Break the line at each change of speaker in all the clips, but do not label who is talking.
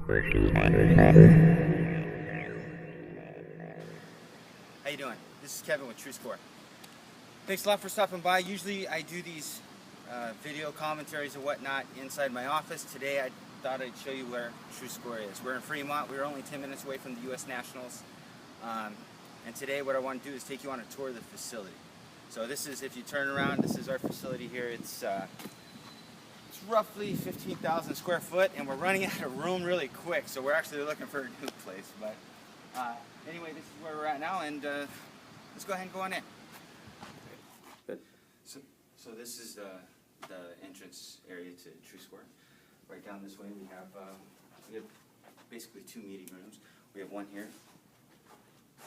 How you doing? This is Kevin with TrueScore. Thanks a lot for stopping by. Usually I do these video commentaries and whatnot inside my office. Today I thought I'd show you where TrueScore is. We're in Fremont. We're only 10 minutes away from the U.S. Nationals. And today what I want to do is take you on a tour of the facility. So this is, if you turn around, this is our facility here. It's roughly 15,000 square foot, and we're running out of room really quick, so we're actually looking for a new place. But anyway, this is where we're at now, and let's go ahead and go on in. Good. So this is the entrance area to TrueScore. Right down this way we have basically two meeting rooms. We have one here.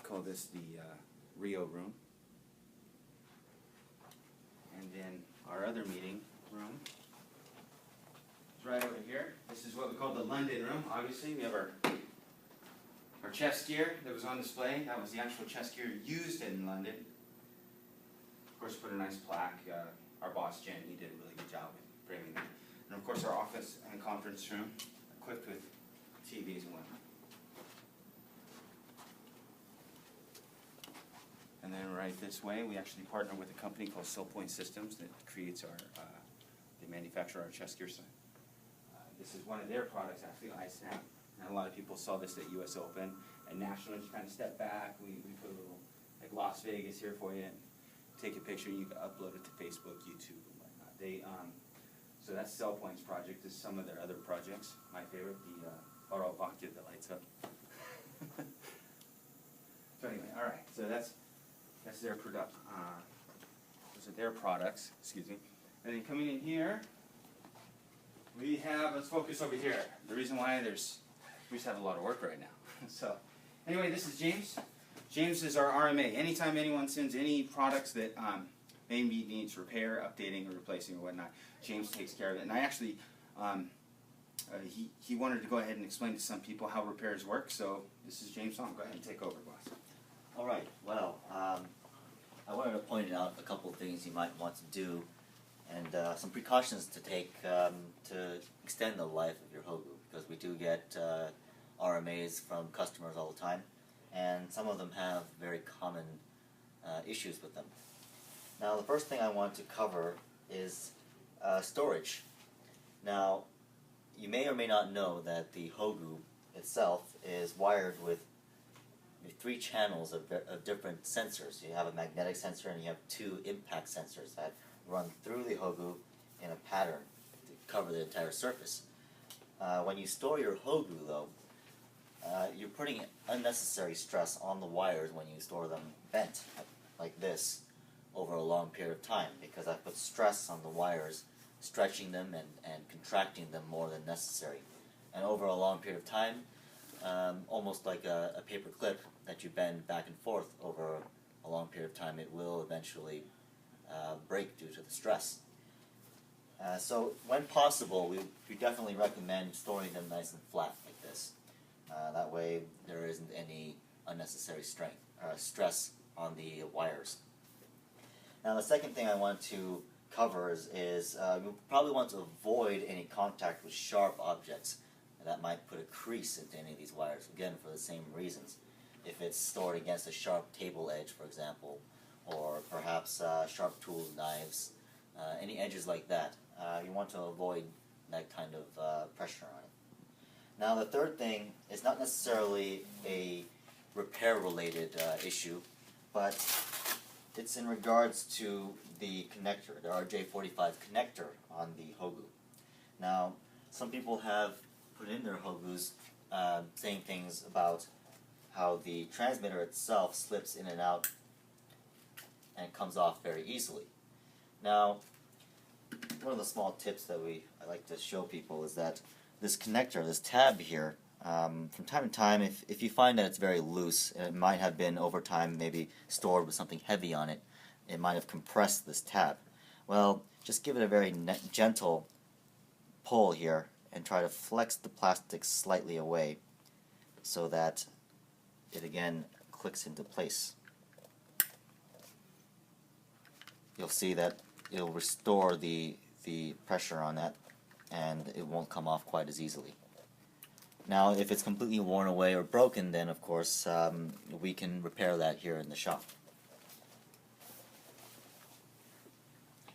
Call this the Rio room. And then our other meeting room is right over here. This is what we call the London room. Obviously, we have our chess gear that was on display. That was the actual chess gear used in London. Of course, put a nice plaque. Our boss, Jen, he did a really good job with framing that. And of course, our office and conference room, equipped with TVs and whatnot. And then right this way, we actually partner with a company called Point Systems that creates our, they manufacture our chess gear set. This is one of their products, actually, iSnap. And a lot of people saw this at US Open. At Nationals, you kind of step back. We put a little, like Las Vegas here for you. And take a picture, and you can upload it to Facebook, YouTube, and whatnot. So that's Point's project. This is some of their other projects. My favorite, the Oro Vodka that lights up. So anyway, all right. So that's their product. Those are their products. Excuse me. And then coming in here, we have. Let's focus over here. The reason why we just have a lot of work right now. So anyway, this is James. James is our RMA. Anytime anyone sends any products that maybe needs repair, updating, or replacing, or whatnot, James takes care of it. And I actually, he wanted to go ahead and explain to some people how repairs work. So this is James on. Go ahead and take over, boss.
All right. Well, I wanted to point out a couple of things you might want to do, and some precautions to take to extend the life of your Hogu, because we do get RMAs from customers all the time, and some of them have very common issues with them. Now, the first thing I want to cover is storage. Now, you may or may not know that the Hogu itself is wired with 3 channels of different sensors. You have a magnetic sensor and you have 2 impact sensors that run through the Hogu in a pattern to cover the entire surface. When you store your Hogu, though, you're putting unnecessary stress on the wires when you store them bent like this over a long period of time, because I put stress on the wires, stretching them and contracting them more than necessary. And over a long period of time, almost like a paper clip that you bend back and forth over a long period of time, it will eventually break due to the stress. So when possible, we definitely recommend storing them nice and flat like this. That way there isn't any unnecessary stress on the wires. Now, the second thing I want to cover is you probably want to avoid any contact with sharp objects that might put a crease into any of these wires, again for the same reasons. If it's stored against a sharp table edge, for example, or perhaps sharp tools, knives, any edges like that, you want to avoid that kind of pressure on it. Now, the third thing is not necessarily a repair-related issue, but it's in regards to the connector, the RJ45 connector on the Hogu. Now, some people have put in their Hogus saying things about how the transmitter itself slips in and out and comes off very easily. Now, one of the small tips that I like to show people is that this connector, this tab here, from time to time, if you find that it's very loose, and it might have been over time maybe stored with something heavy on it, it might have compressed this tab. Well, just give it a very gentle pull here and try to flex the plastic slightly away so that it again clicks into place. You'll see that it'll restore the pressure on that, and it won't come off quite as easily. Now, if it's completely worn away or broken, then of course we can repair that here in the shop.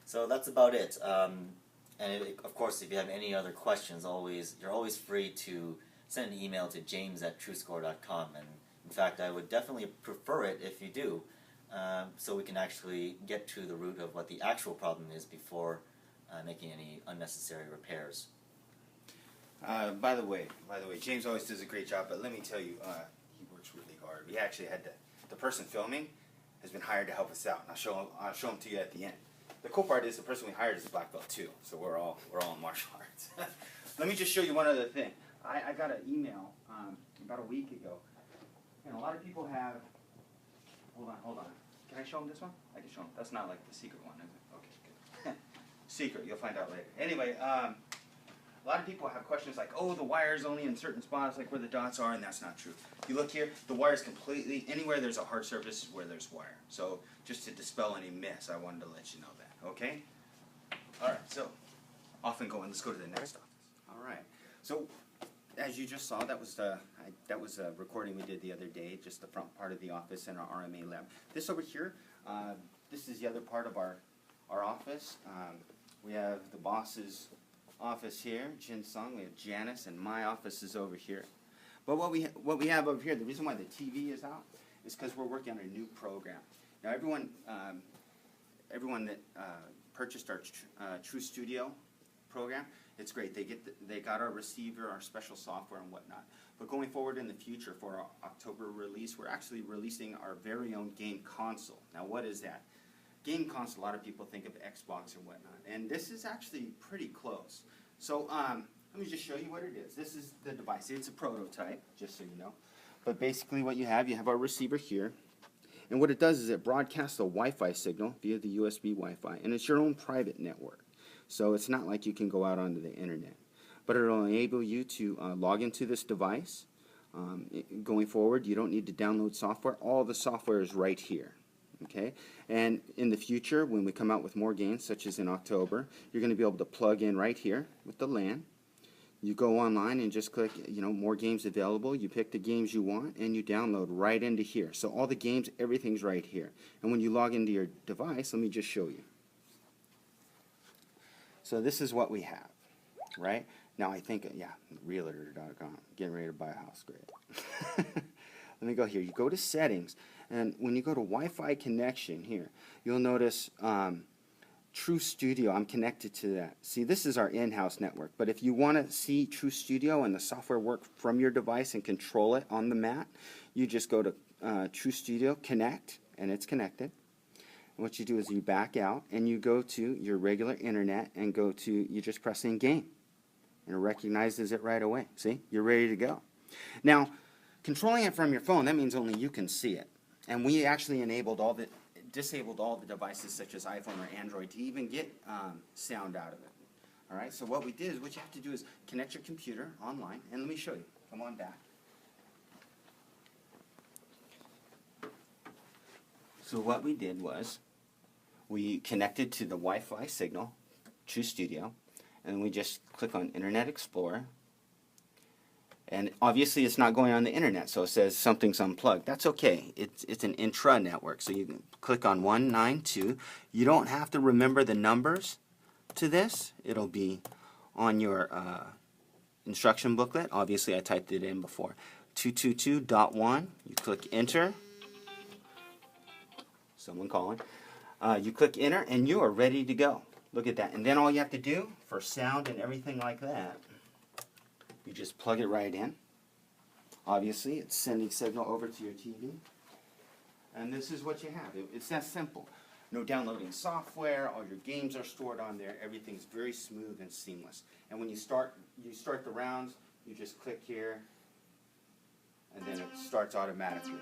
So that's about it. Of course, if you have any other questions, you're always free to send an email to james@truescore.com. And in fact, I would definitely prefer it if you do, so we can actually get to the root of what the actual problem is before making any unnecessary repairs.
By the way, James always does a great job, but let me tell you, he works really hard. We actually had the person filming has been hired to help us out, and I'll show him to you at the end. The cool part is the person we hired is a black belt too, so we're all in martial arts. Let me just show you one other thing. I got an email about a week ago, and a lot of people have. Hold on. Can I show them this one? I can show them. That's not like the secret one, is it? Okay, good. Secret. You'll find out later. Anyway, a lot of people have questions like, oh, the wire's only in certain spots, like where the dots are, and that's not true. If you look here, the wire's completely, anywhere there's a hard surface is where there's wire. So just to dispel any myths, I wanted to let you know that, okay? All right, so off and going. Let's go to the next office. All right. So as you just saw, that was a recording we did the other day, just the front part of the office in our RMA lab. This over here, this is the other part of our office. We have the boss's office here, Jin Sung. We have Janice, and my office is over here. But what we have over here, the reason why the TV is out is because we're working on a new program. Now, everyone that purchased our TrueStudio program, it's great. They got our receiver, our special software, and whatnot. But going forward in the future for our October release, we're actually releasing our very own game console. Now, what is that? Game console, a lot of people think of Xbox or whatnot, and this is actually pretty close. So let me just show you what it is. This is the device. It's a prototype, just so you know. But basically what you have our receiver here, and what it does is it broadcasts a Wi-Fi signal via the USB Wi-Fi, and it's your own private network. So it's not like you can go out onto the internet. But it'll enable you to log into this device. Going forward, you don't need to download software. All the software is right here. Okay, and in the future, when we come out with more games, such as in October, you're going to be able to plug in right here with the LAN. You go online and just click, more games available. You pick the games you want, and you download right into here. So all the games, everything's right here. And when you log into your device, let me just show you. So this is what we have, right? Now I think, realtor.com, getting ready to buy a house, great. Let me go here. You go to settings, and when you go to Wi-Fi connection here, you'll notice TrueStudio. I'm connected to that. See, this is our in-house network, but if you want to see TrueStudio and the software work from your device and control it on the mat, you just go to TrueStudio, connect, and it's connected. And what you do is you back out, and you go to your regular internet and you just press in game, and it recognizes it right away. See, you're ready to go. Now, controlling it from your phone, that means only you can see it. And we actually disabled all the devices such as iPhone or Android to even get sound out of it. All right, so what we did is, what you have to do is connect your computer online, and let me show you. Come on back. So what we did was, we connected to the Wi-Fi signal, TrueStudio, and we just click on Internet Explorer. And obviously it's not going on the internet, so it says something's unplugged. That's okay. It's an intra-network, so you can click on 192. You don't have to remember the numbers to this. It'll be on your instruction booklet. Obviously I typed it in before. 222.1. You click enter. Someone calling. You click enter, and you are ready to go. Look at that. And then all you have to do for sound and everything like that, you just plug it right in. Obviously, it's sending signal over to your TV. And this is what you have. It's that simple. No downloading software. All your games are stored on there. Everything's very smooth and seamless. And when you start the rounds, you just click here, and then it starts automatically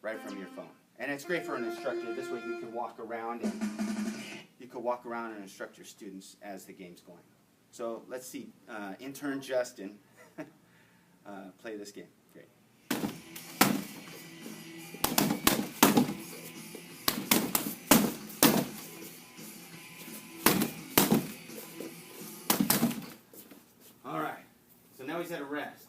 right from your phone. And it's great for an instructor. This way you can walk around and instruct your students as the game's going. So let's see, intern Justin play this game. Great. All right. So now he's at a rest.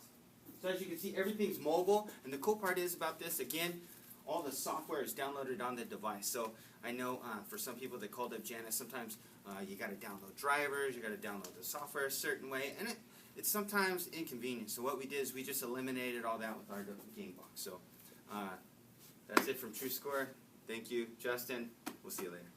So as you can see, everything's mobile, and the cool part is about this, again, all the software is downloaded on the device. So I know for some people that called up Janice, sometimes you got to download drivers, you got to download the software a certain way, and it's sometimes inconvenient. So what we did is we just eliminated all that with our game box. So that's it from TrueScore. Thank you, Justin. We'll see you later.